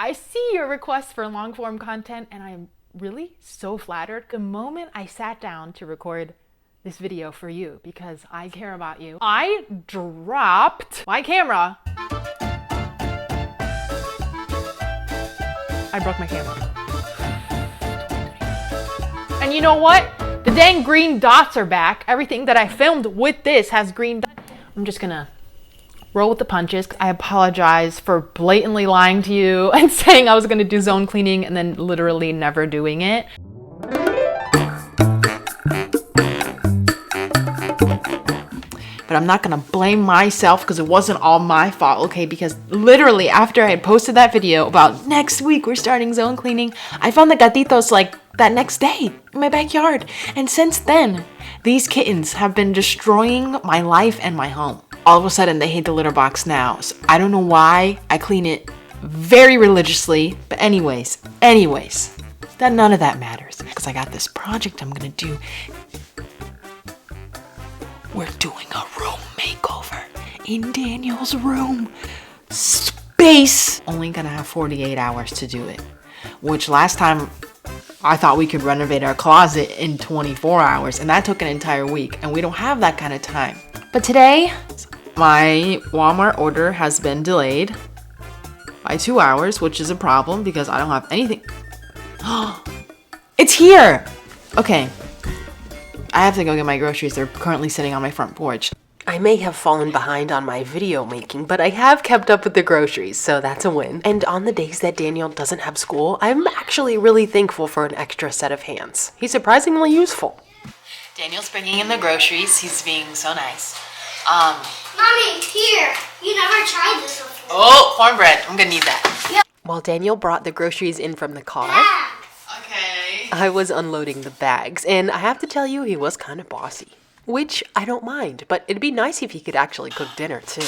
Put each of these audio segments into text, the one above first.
I see your requests for long form content and I'm really so flattered the moment I sat down to record this video for you because I care about you. I dropped my camera. I broke my camera. And you know what? The dang green dots are back. Everything that I filmed with this has green dots. I'm just gonna roll with the punches. I apologize for blatantly lying to you and saying I was gonna do zone cleaning and then literally never doing it. But I'm not gonna blame myself because it wasn't all my fault, okay? Because literally after I had posted that video about next week we're starting zone cleaning, I found the gatitos like that next day in my backyard. And since then, these kittens have been destroying my life and my home. All of a sudden they hate the litter box now. So I don't know why. I clean it very religiously. But anyways, that none of that matters because I got this project I'm gonna do. We're doing a room makeover in Daniel's room. Space! Only gonna have 48 hours to do it. Which last time I thought we could renovate our closet in 24 hours and that took an entire week and we don't have that kind of time. But today, my Walmart order has been delayed by 2 hours, which is a problem because I don't have anything. It's here! Okay. I have to go get my groceries. They're currently sitting on my front porch. I may have fallen behind on my video making, but I have kept up with the groceries, so that's a win. And on the days that Daniel doesn't have school, I'm actually really thankful for an extra set of hands. He's surprisingly useful. Daniel's bringing in the groceries. He's being so nice. Mommy, here. You never tried this before. Oh, cornbread. I'm gonna need that. Yeah. While Daniel brought the groceries in from the car, Okay. I was unloading the bags, and I have to tell you, he was kind of bossy. Which I don't mind, but it'd be nice if he could actually cook dinner too.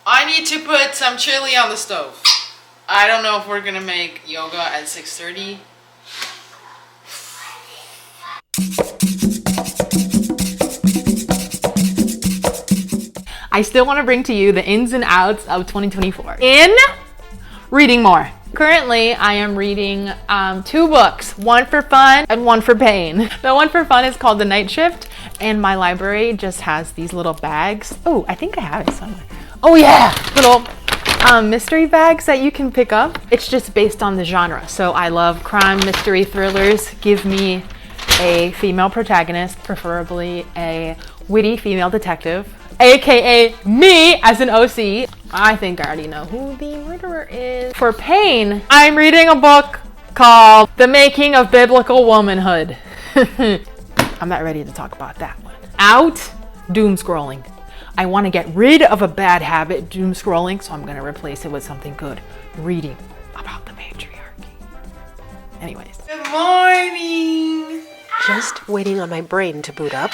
I need to put some chili on the stove. I don't know if we're gonna make yoga at 6:30. I still want to bring to you the ins and outs of 2024 in reading more. Currently, I am reading 2 books, one for fun and one for pain. The one for fun is called The Night Shift, and my library just has these little bags. Oh, I think I have it somewhere. Oh yeah, little mystery bags that you can pick up. It's just based on the genre. So I love crime, mystery, thrillers. Give me a female protagonist, preferably a witty female detective, aka me as an OC. I think I already know who the murderer is. For pain, I'm reading a book called The Making of Biblical Womanhood. I'm not ready to talk about that one. Out, doom scrolling. I want to get rid of a bad habit, doom scrolling, so I'm going to replace it with something good. Reading about the patriarchy. Anyways. Good morning. just waiting on my brain to boot up.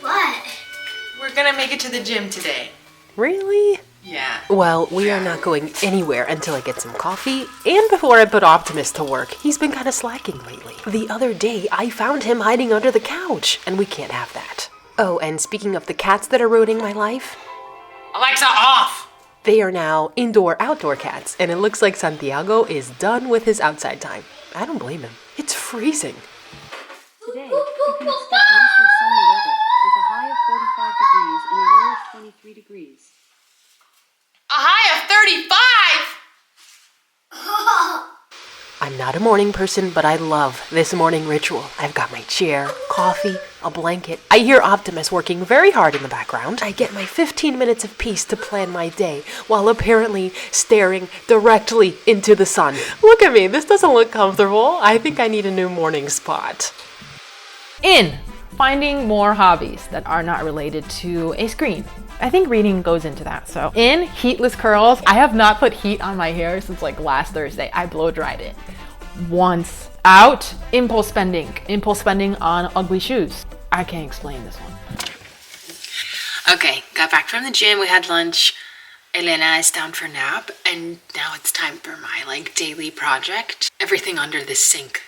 What? We're gonna make it to the gym today. Really? Yeah. Well, we are not going anywhere until I get some coffee and before I put Optimus to work. He's been kind of slacking lately. The other day, I found him hiding under the couch, and we can't have that. Oh, and speaking of the cats that are ruining my life, Alexa, off! they are now indoor-outdoor cats, and it looks like Santiago is done with his outside time. I don't blame him. It's freezing. Today, you can expect mostly sunny weather with a high of 45 degrees and a low of 23 degrees. A high of 35? I'm not a morning person, but I love this morning ritual. I've got my chair, coffee, a blanket. I hear Optimus working very hard in the background. I get my 15 minutes of peace to plan my day while apparently staring directly into the sun. Look at me, this doesn't look comfortable. I think I need a new morning spot. In finding more hobbies that are not related to a screen. I think reading goes into that. So in heatless curls, I have not put heat on my hair since like last Thursday. I blow dried it once. Out, impulse spending on ugly shoes. I can't explain this one. Okay, got back from the gym, we had lunch. Elena is down for nap, and now it's time for my daily project. Everything under this sink.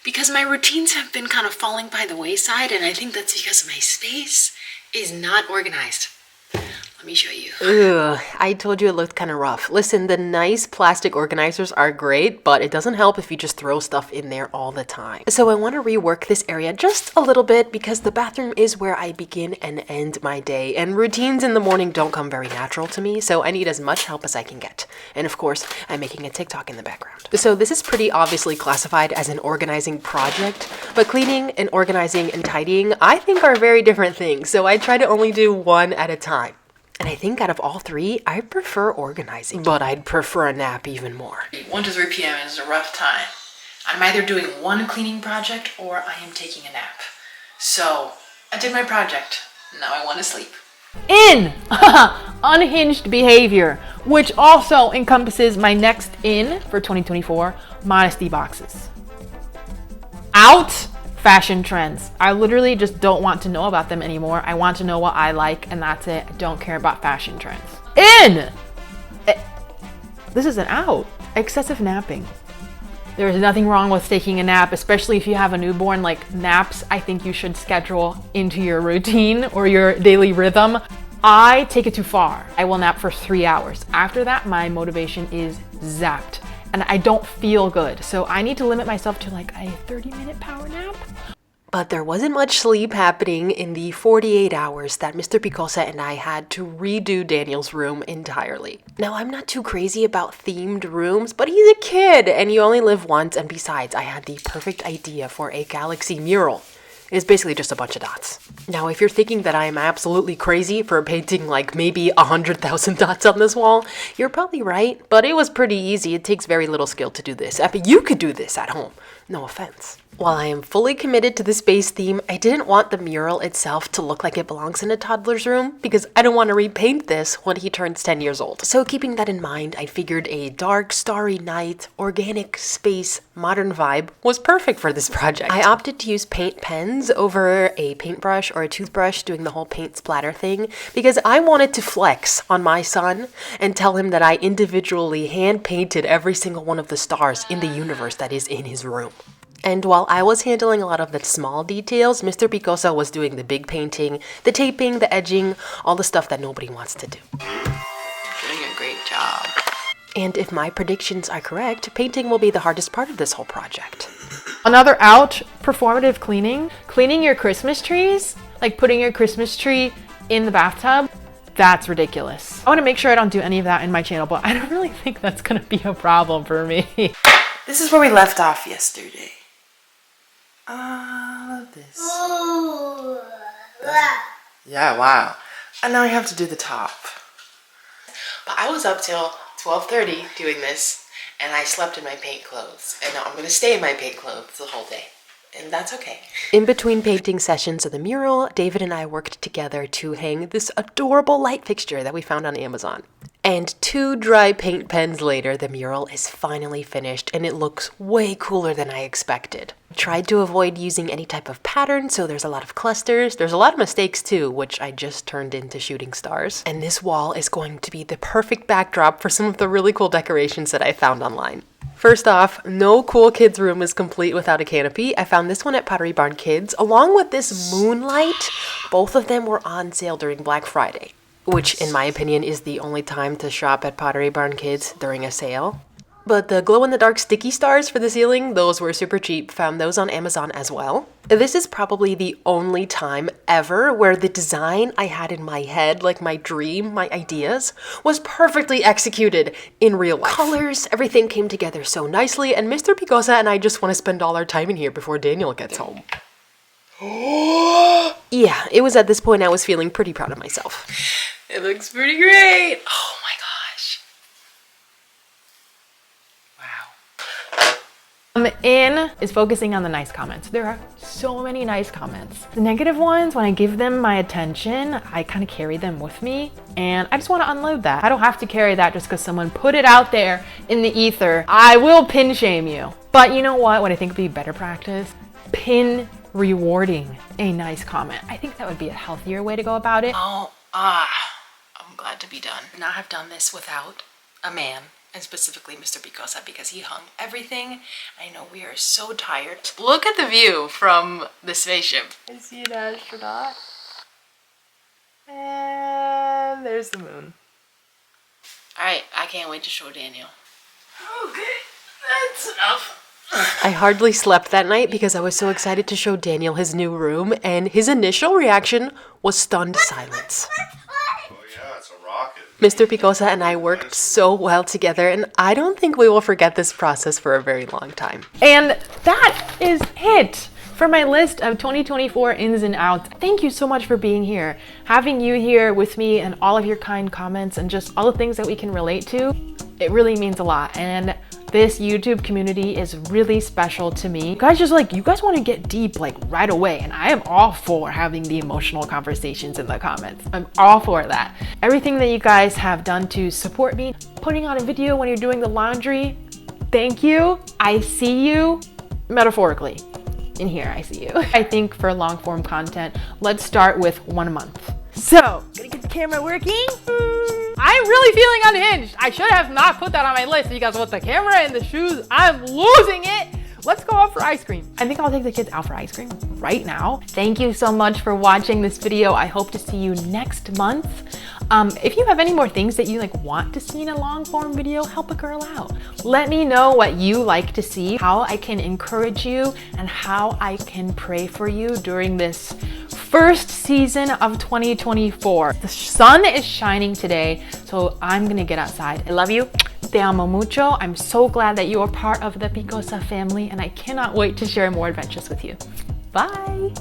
Because my routines have been kind of falling by the wayside, and I think that's because my space is not organized. Let Let me show you. Ugh, I told you it looked kind of rough. Listen, the nice plastic organizers are great, but it doesn't help if you just throw stuff in there all the time. So I want to rework this area just a little bit because the bathroom is where I begin and end my day, and routines in the morning don't come very natural to me, so I need as much help as I can get. And of course, I'm making a TikTok in the background. So this is pretty obviously classified as an organizing project, but cleaning and organizing and tidying I think are very different things, so I try to only do one at a time. And I think out of all three, I prefer organizing, but I'd prefer a nap even more. 1 to 3 p.m. is a rough time. I'm either doing one cleaning project or I am taking a nap. So I did my project. Now I want to sleep. In unhinged behavior, which also encompasses my next in for 2024, modesty boxes. Out, fashion trends. I literally just don't want to know about them anymore. I want to know what I like, and that's it. I don't care about fashion trends. In! This is an out. Excessive napping. There is nothing wrong with taking a nap, especially if you have a newborn. Like, naps, I think you should schedule into your routine or your daily rhythm. I take it too far. I will nap for 3 hours. After that, my motivation is zapped. And I don't feel good. So I need to limit myself to like a 30-minute power nap. But there wasn't much sleep happening in the 48 hours that Mr. Picosa and I had to redo Daniel's room entirely. Now, I'm not too crazy about themed rooms, but he's a kid and you only live once, and besides, I had the perfect idea for a galaxy mural. It's basically just a bunch of dots. Now, if you're thinking that I am absolutely crazy for painting like maybe 100,000 dots on this wall, you're probably right, but it was pretty easy. It takes very little skill to do this. I mean, you could do this at home. No offense. While I am fully committed to the space theme, I didn't want the mural itself to look like it belongs in a toddler's room because I don't want to repaint this when he turns 10 years old. So keeping that in mind, I figured a dark, starry night, organic space, modern vibe was perfect for this project. I opted to use paint pens over a paintbrush or a toothbrush doing the whole paint splatter thing because I wanted to flex on my son and tell him that I individually hand painted every single one of the stars in the universe that is in his room. And while I was handling a lot of the small details, Mr. Picosa was doing the big painting, the taping, the edging, all the stuff that nobody wants to do. You're doing a great job. And if my predictions are correct, painting will be the hardest part of this whole project. Another out, performative cleaning. Cleaning your Christmas trees, like putting your Christmas tree in the bathtub. That's ridiculous. I want to make sure I don't do any of that in my channel, but I don't really think that's going to be a problem for me. This is where we left off yesterday. This. Ooh. Yeah, wow. And now we have to do the top. But I was up till 12:30 doing this, and I slept in my paint clothes. And now I'm going to stay in my paint clothes the whole day. And that's okay. In between painting sessions of the mural, David and I worked together to hang this adorable light fixture that we found on Amazon. And 2 dry paint pens later, the mural is finally finished and it looks way cooler than I expected. Tried to avoid using any type of pattern, so there's a lot of clusters. There's a lot of mistakes too, which I just turned into shooting stars. And this wall is going to be the perfect backdrop for some of the really cool decorations that I found online. First off, no cool kids room is complete without a canopy. I found this one at Pottery Barn Kids, along with this moonlight. Both of them were on sale during Black Friday, which in my opinion is the only time to shop at Pottery Barn Kids during a sale. But the glow-in-the-dark sticky stars for the ceiling, those were super cheap. Found those on Amazon as well. This is probably the only time ever where the design I had in my head, like my dream, my ideas, was perfectly executed in real life. Colors, everything came together so nicely, and Mr. Picosa and I just want to spend all our time in here before Daniel gets home. Yeah, it was at this point I was feeling pretty proud of myself. It looks pretty great. Oh my gosh. Wow. In is focusing on the nice comments. There are so many nice comments. The negative ones, when I give them my attention, I kind of carry them with me, and I just want to unload that. I don't have to carry that just because someone put it out there in the ether. I will pin shame you. But you know what I think would be better practice? Pin rewarding a nice comment. I think that would be a healthier way to go about it. I'm glad to be done. Not have done this without a man, and specifically Mr. Picosa, because he hung everything. I know we are so tired. Look at the view from the spaceship. Is he an astronaut? And there's the moon. All right, I can't wait to show Daniel. Okay, that's enough. I hardly slept that night because I was so excited to show Daniel his new room, and his initial reaction was stunned silence. Oh yeah, it's a rocket. Mr. Picosa and I worked so well together, and I don't think we will forget this process for a very long time. And that is it for my list of 2024 ins and outs. Thank you so much for being here. Having you here with me and all of your kind comments and just all the things that we can relate to, it really means a lot. And this YouTube community is really special to me. You guys want to get deep like right away, and I am all for having the emotional conversations in the comments. I'm all for that. Everything that you guys have done to support me, putting on a video when you're doing the laundry, thank you. I see you metaphorically. In here, I see you. I think for long form content, let's start with 1 month. So, gonna get the camera working. I'm really feeling unhinged. I should have not put that on my list because with the camera and the shoes, I'm losing it. Let's go out for ice cream. I think I'll take the kids out for ice cream right now. Thank you so much for watching this video. I hope to see you next month. If you have any more things that you want to see in a long form video, help a girl out. Let me know what you like to see, how I can encourage you, and how I can pray for you during this first season of 2024. The sun is shining today, so I'm gonna get outside. I love you. Te amo mucho. I'm so glad that you are part of the Picosa family, and I cannot wait to share more adventures with you. Bye.